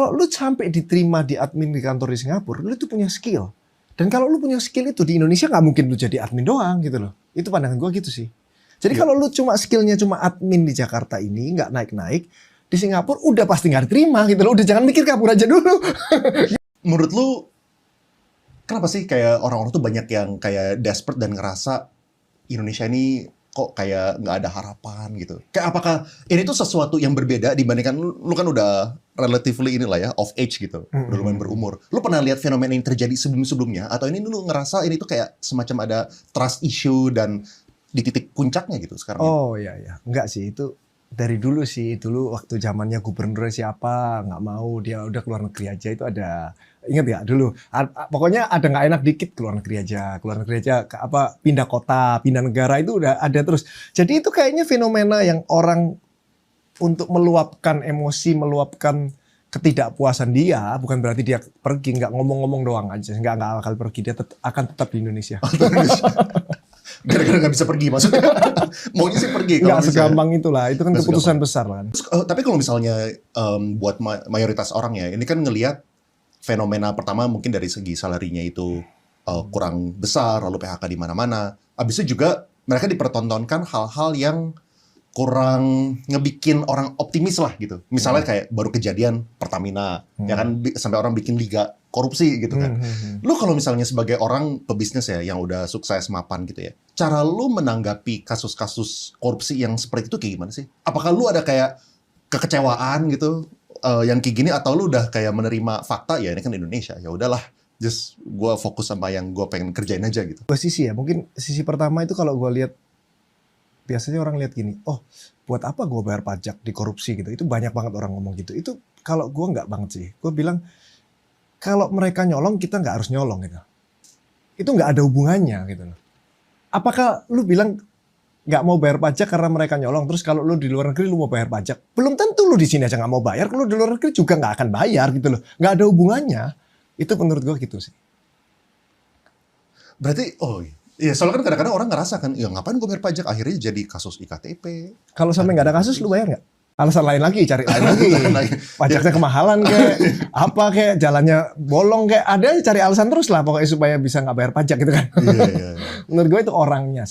kalau lu sampai diterima di admin di kantor di Singapura, lu itu punya skill. Dan kalau lu punya skill itu di Indonesia nggak mungkin lu jadi admin doang gitu loh. Itu pandangan gue gitu sih. Jadi kalau lu cuma skillnya cuma admin di Jakarta ini nggak naik-naik, di Singapura udah pasti nggak diterima gitu loh. Udah jangan mikir kabur aja dulu. Menurut lu kenapa sih kayak orang-orang tuh banyak yang kayak desperate dan ngerasa Indonesia ini kok kayak nggak ada harapan gitu? Kayak apakah ini tuh sesuatu yang berbeda dibandingkan lu kan udah relatively inilah ya of age gitu, udah lumayan berumur. Lu pernah lihat fenomena yang terjadi sebelum-sebelumnya atau ini lu ngerasa ini tuh kayak semacam ada trust issue dan di titik puncaknya gitu sekarang? Oh iya, enggak sih, itu dari dulu sih. Dulu waktu zamannya gubernur siapa nggak mau dia udah keluar negeri aja, itu ada, ingat ya dulu pokoknya ada nggak enak dikit keluar negeri aja pindah kota, pindah negara, itu udah ada terus. Jadi itu kayaknya fenomena yang orang untuk meluapkan emosi, meluapkan ketidakpuasan dia, bukan berarti dia pergi, nggak ngomong-ngomong doang aja, nggak bakal pergi, dia akan tetap di Indonesia. Gara-gara nggak bisa pergi maksudnya. Maunya sih pergi. Nggak segampang itulah, itu kan keputusan besar kan. Tapi kalau misalnya buat mayoritas orang ya, ini kan ngelihat fenomena pertama mungkin dari segi salarinya itu kurang besar, lalu PHK di mana-mana. Abisnya juga mereka dipertontonkan hal-hal yang kurang ngebikin orang optimis lah gitu. Misalnya kayak baru kejadian Pertamina, ya kan sampai orang bikin liga korupsi gitu kan. Lu kalau misalnya sebagai orang pebisnis ya yang udah sukses mapan gitu ya, cara lu menanggapi kasus-kasus korupsi yang seperti itu kayak gimana sih? Apakah lu ada kayak kekecewaan gitu yang kayak gini, atau lu udah kayak menerima fakta ya ini kan Indonesia, ya udahlah, just gue fokus sama yang gue pengen kerjain aja gitu. Dua sisi ya, mungkin sisi pertama itu kalau gue lihat, biasanya orang lihat gini, oh buat apa gue bayar pajak di korupsi gitu. Itu banyak banget orang ngomong gitu. Itu kalau gue nggak banget sih. Gue bilang kalau mereka nyolong kita nggak harus nyolong gitu. Itu nggak ada hubungannya gitu. Apakah lu bilang nggak mau bayar pajak karena mereka nyolong, terus kalau lu di luar negeri lu mau bayar pajak? Belum tentu lu di sini aja nggak mau bayar, kalau lu di luar negeri juga nggak akan bayar gitu loh. Nggak ada hubungannya. Itu menurut gue gitu sih. Berarti iya, soalnya kan kadang-kadang orang ngerasa kan, ya ngapain gue bayar pajak, akhirnya jadi kasus IKTP. Kalau sampai nggak ada kasus, lu bayar nggak? Alasan lain lagi, cari lain lagi. Pajaknya kemahalan kayak, apa kayak, jalannya bolong kayak, ada cari alasan terus lah pokoknya supaya bisa nggak bayar pajak gitu kan. Iya. Menurut gue itu orangnya.